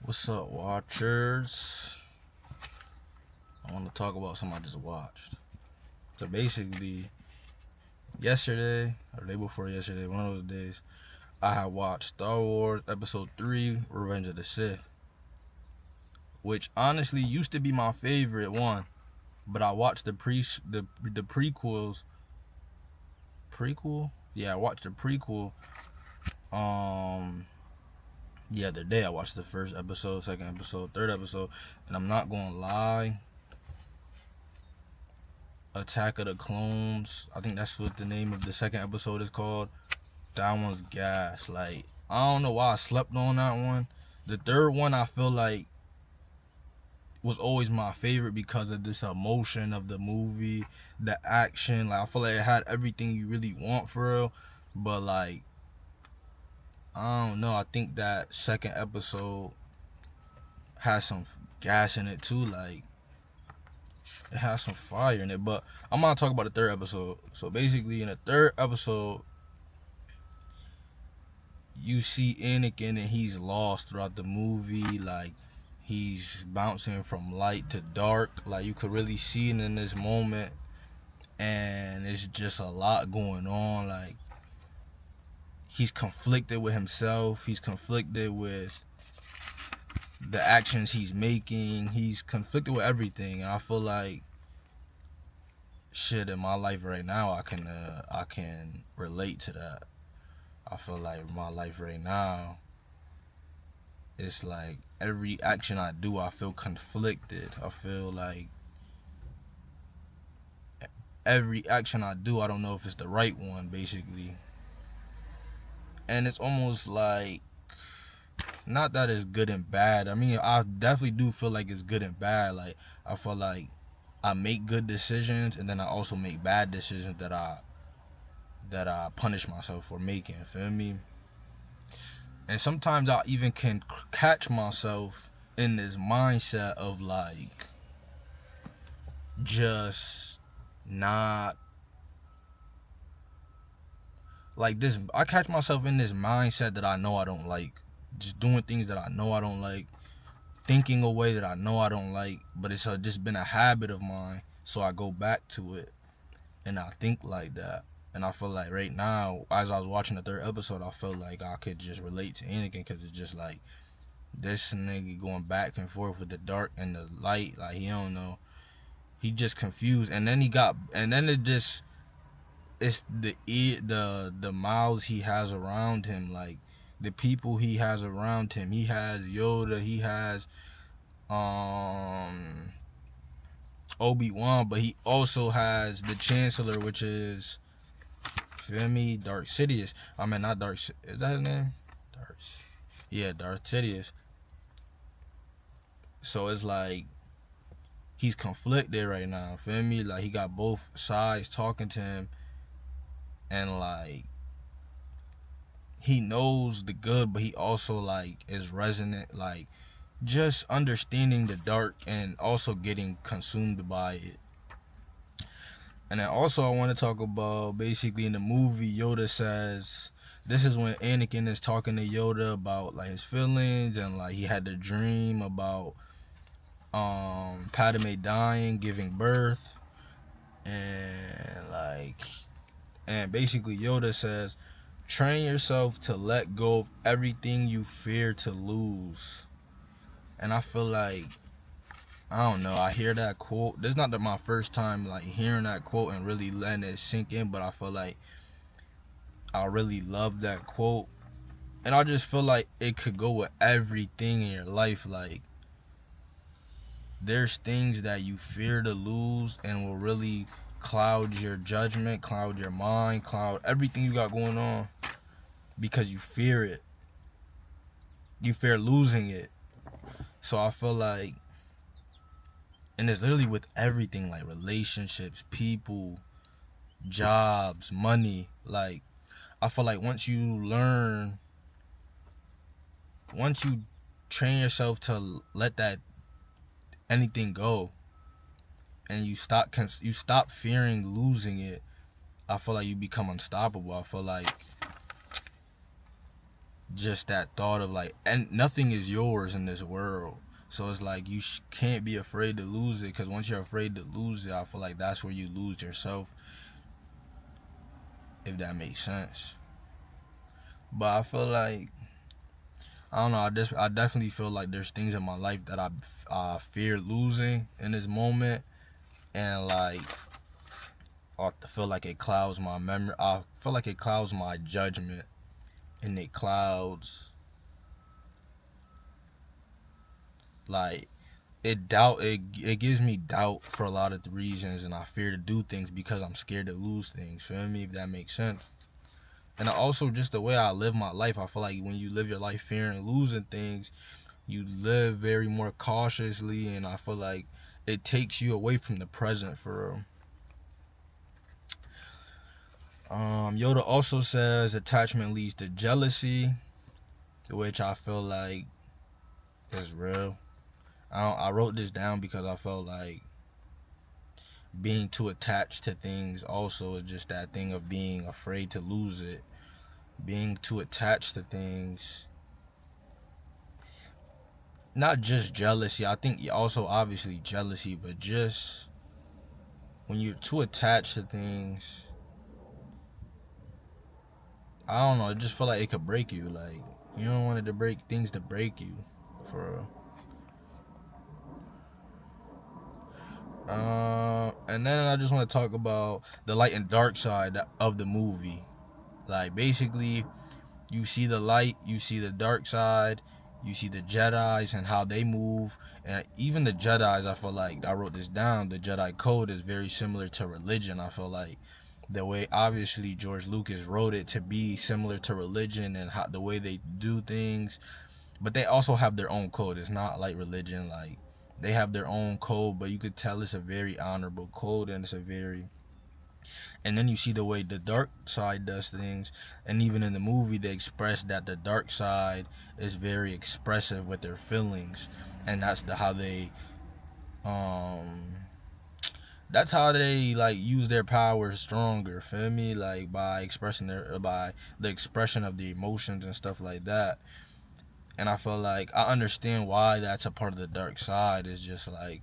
What's up, watchers? I want to talk about something I just watched. So basically, yesterday, or the day before yesterday, one of those days, I had watched Star Wars Episode 3, Revenge of the Sith, which honestly used to be my favorite one, but I watched the prequels. Prequel? Yeah, I watched the prequel. The other day I watched the first episode, second episode, third episode, and I'm not gonna lie. Attack of the Clones, I think that's what the name of the second episode is called. That one's gas. Like, I don't know why I slept on that one. The third one I feel like was always my favorite because of this emotion of the movie, the action. Like, I feel like it had everything you really want for real. But like, I don't know. I think that second episode has some gas in it too. Like, it has some fire in it. But I'm gonna talk about the third episode. So basically, in the third episode, you see Anakin and he's lost throughout the movie. Like, he's bouncing from light to dark. Like, you could really see it in this moment, and it's just a lot going on. Like, he's conflicted with himself. He's conflicted with the actions he's making. He's conflicted with everything. And I feel like shit in my life right now, I can relate to that. I feel like my life right now, it's like every action I do, I feel conflicted. I feel like every action I do, I don't know if it's the right one, basically. And it's almost like, not that it's good and bad. I mean, I definitely do feel like it's good and bad. Like, I feel like I make good decisions, and then I also make bad decisions that I punish myself for making. Feel me? And sometimes I even can catch myself in this mindset of like just not like this. I catch myself in this mindset that I know I don't like, just doing things that I know I don't like, thinking a way that I know I don't like, but it's just been a habit of mine, so I go back to it and I think like that. And I feel like right now, as I was watching the third episode, I felt like I could just relate to Anakin, because it's just like this nigga going back and forth with the dark and the light. Like, he don't know, he just confused. And then it just, it's the mouths he has around him, like the people he has around him. He has Yoda, he has Obi-Wan, but he also has the Chancellor, which is, feel me, Darth Sidious. I mean, not Darth, is that his name? Darth Sidious. So it's like he's conflicted right now, feel me? Like, he got both sides talking to him, and like, he knows the good, but he also like is resonant, like just understanding the dark and also getting consumed by it. And then also I want to talk about, basically, in the movie, Yoda says, this is when Anakin is talking to Yoda about like his feelings, and like he had the dream about Padme dying, giving birth, and basically Yoda says, train yourself to let go of everything you fear to lose. And I feel like, I don't know, I hear that quote. This is not my first time like hearing that quote and really letting it sink in, but I feel like I really love that quote. And I just feel like it could go with everything in your life. Like, there's things that you fear to lose and will really cloud your judgment, cloud your mind, cloud everything you got going on, because you fear it. You fear losing it. So I feel like, and it's literally with everything, like relationships, people, jobs, money. Like, I feel like once you train yourself to let that anything go, and you stop fearing losing it, I feel like you become unstoppable. I feel like just that thought of like, and nothing is yours in this world. So it's like you can't be afraid to lose it, because once you're afraid to lose it, I feel like that's where you lose yourself, if that makes sense. But I feel like, I don't know, I definitely feel like there's things in my life that I fear losing in this moment, and like I feel like it clouds my memory. I feel like it clouds my judgment, and it clouds like it gives me doubt for a lot of the reasons, and I fear to do things because I'm scared to lose things. Feel me? If that makes sense. And also just the way I live my life, I feel like when you live your life fearing losing things, you live very more cautiously, and I feel like it takes you away from the present for real. Yoda also says attachment leads to jealousy, which I feel like is real. I wrote this down because I felt like being too attached to things also is just that thing of being afraid to lose it. Being too attached to things, not just jealousy, I think also obviously jealousy, but just when you're too attached to things, I don't know, I just feel like it could break you. Like, you don't want it to break things to break you, for real. And then I just want to talk about the light and dark side of the movie. Like, basically, you see the light, you see the dark side, you see the Jedis and how they move. And even the Jedis, I feel like, I wrote this down, the Jedi code is very similar to religion. I feel like the way, obviously, George Lucas wrote it to be similar to religion and how the way they do things, but they also have their own code. It's not like religion, like they have their own code, but you could tell it's a very honorable code, and it's a very, and then you see the way the dark side does things, and even in the movie they express that the dark side is very expressive with their feelings, and how they um that's how they like use their power stronger, feel me, like by expressing by the expression of the emotions and stuff like that. And I feel like I understand why that's a part of the dark side. It's just like,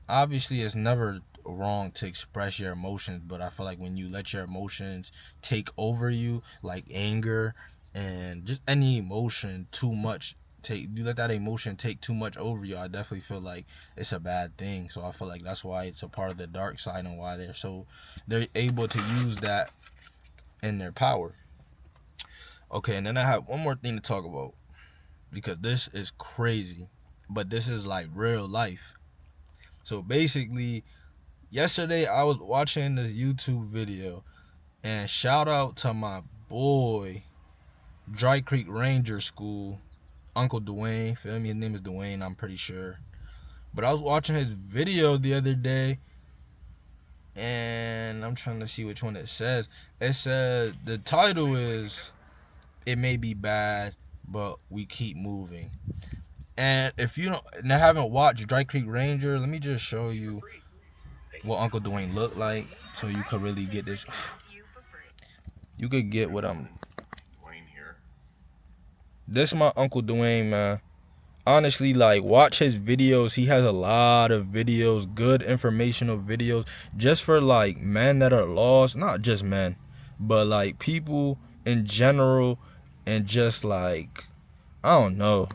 obviously it's never wrong to express your emotions, but I feel like when you let your emotions take over you, like anger and just any emotion too much, you let that emotion take too much over you, I definitely feel like it's a bad thing. So I feel like that's why it's a part of the dark side, and why they're able to use that in their power. Okay, and then I have one more thing to talk about, because this is crazy, but this is like real life. So basically, yesterday I was watching this YouTube video, and shout out to my boy, Dry Creek Ranger School, Uncle Dwayne. Feel me? His name is Dwayne, I'm pretty sure. But I was watching his video the other day, and I'm trying to see which one it says. It says the title is "It May Be Bad, but We Keep Moving." And if you haven't watched Dry Creek Ranger, let me just show you what Uncle Dwayne looked like, so you could really get this. You could get what I'm. This is my Uncle Dwayne, man. Honestly, like, watch his videos. He has a lot of videos, good informational videos, just for like men that are lost. Not just men, but like people in general, and just like, I don't know.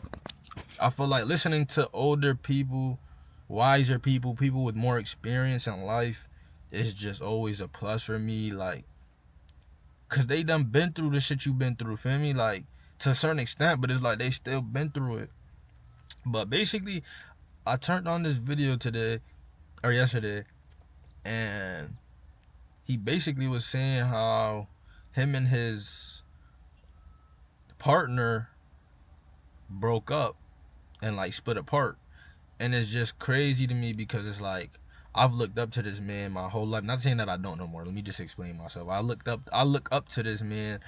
I feel like listening to older people, wiser people, people with more experience in life, is just always a plus for me. Like, cause they done been through the shit you been through, feel me? Like, to a certain extent, but it's like they still been through it. But basically, I turned on this video today or yesterday, and he basically was saying how him and his partner broke up and like split apart. And it's just crazy to me, because it's like, I've looked up to this man my whole life. Not saying that I don't no more. Let me just explain myself. I look up to this man,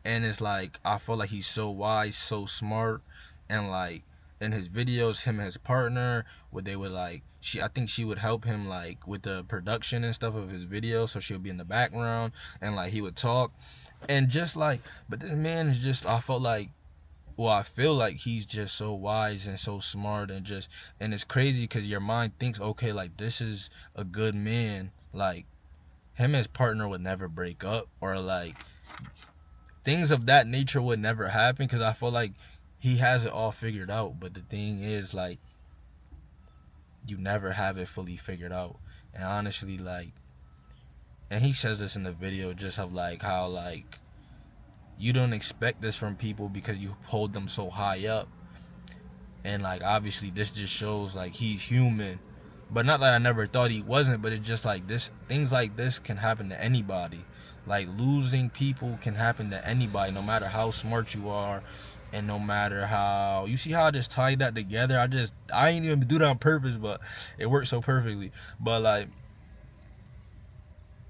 and it's like, I feel like he's so wise, so smart, and like in his videos, him and his partner, what they would like, I think she would help him like with the production and stuff of his videos, so she'll be in the background, and like he would talk, And just like, but this man is just, I felt like, well, I feel like he's just so wise and so smart, and just, and it's crazy because your mind thinks, okay, like this is a good man, like him and his partner would never break up, or like things of that nature would never happen, because I feel like he has it all figured out. But the thing is, like, you never have it fully figured out. And honestly, like, and he says this in the video, just of like how like you don't expect this from people because you hold them so high up. And like obviously this just shows like he's human. But not that I never thought he wasn't, but it's just like this, things like this can happen to anybody. Like losing people can happen to anybody, no matter how smart you are, and no matter how, you see how I just tied that together. I ain't even do that on purpose, but it worked so perfectly. But like,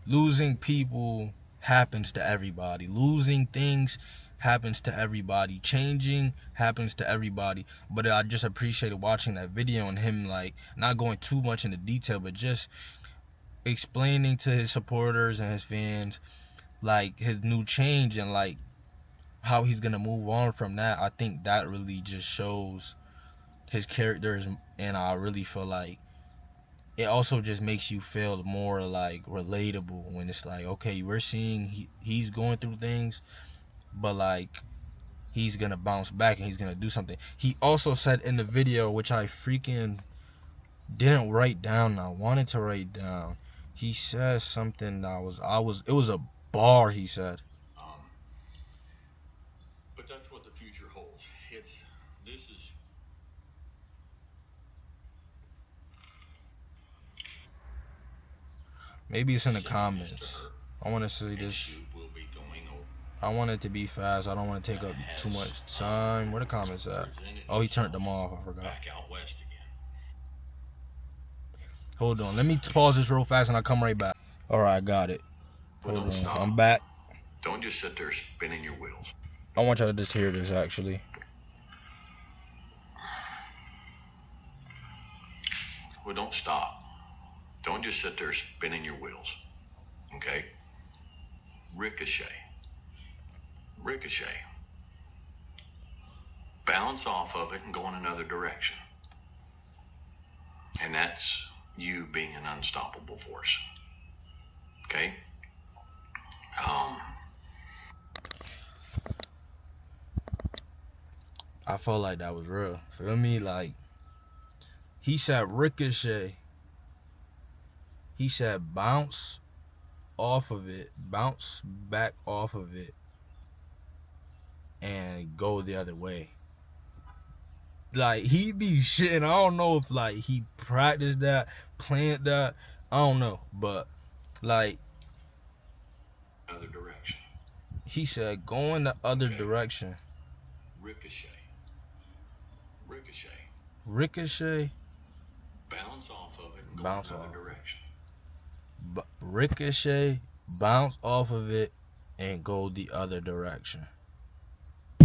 losing people happens to everybody. Losing things happens to everybody. Changing happens to everybody. But I just appreciated watching that video and him like not going too much into detail, but just explaining to his supporters and his fans like his new change and like how he's gonna move on from that. I think that really just shows his characters, and I really feel like it also just makes you feel more like relatable when it's like, okay, we're seeing he's going through things, but like he's gonna bounce back and he's gonna do something. He also said in the video, which I freaking didn't write down, I wanted to write down. He says something that it was a bar, he said. But that's what the future holds. This is Maybe it's in the comments. I want to say this. I want it to be fast. I don't want to take up too much time. Where the comments at? Oh, he turned them off. I forgot. back out west again. Hold on. Let me pause this real fast and I'll come right back. Alright, I got it. Hold on. Stop. I'm back. Don't just sit there spinning your wheels. I want y'all to just hear this actually. Well, don't stop. Don't just sit there spinning your wheels. Okay? Ricochet. Ricochet. Bounce off of it and go in another direction. And that's you being an unstoppable force. Okay? I felt like that was real. Feel me? Like, he said ricochet. He said bounce off of it, bounce back off of it, and go the other way. Like, he be shitting. I don't know if like he practiced that, planned that. I don't know, but like, Other direction. he said go in the other direction. Ricochet. Ricochet. Ricochet. Bounce off of it and go Bounce in another off. direction. Ricochet, bounce off of it, and go the other direction. I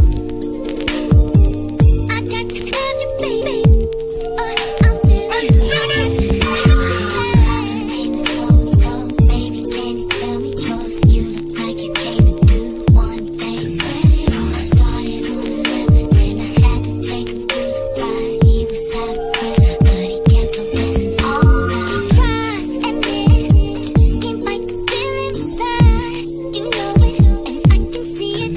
got to tell you, baby. I'm feeling so, baby, can you tell me yours? You look like you came to do one thing. I started on the left, then I had to take him through the right. He was out of breath, but he kept on messing all right. You try and admit that you just can't fight the feeling inside. You know it, and I can see it in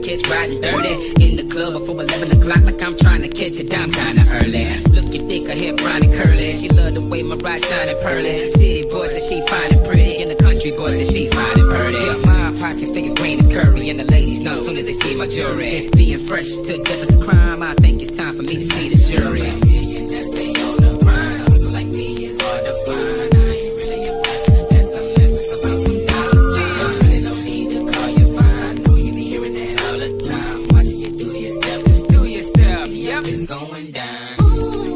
catch riding dirty. In the club before 11 o'clock, like I'm trying to catch a dime kinda early. Looking thick, her hair brown and curly. She love the way my ride shine and pearly. City boys that she fine and pretty, and the country boys that she fine and pretty. My pockets think it's green as curry, and the ladies know as soon as they see my jewelry. If being fresh to death is a crime, I think it's time for me to see the jury. Millionaires, they on the grind. Hustle like me is hard to find. I ain't really impressed. That's a mess, it's about some dollars. There's no need to call you fine. Know you be hearing that all the time. Watching you do your step, yep, it's going down. Ooh,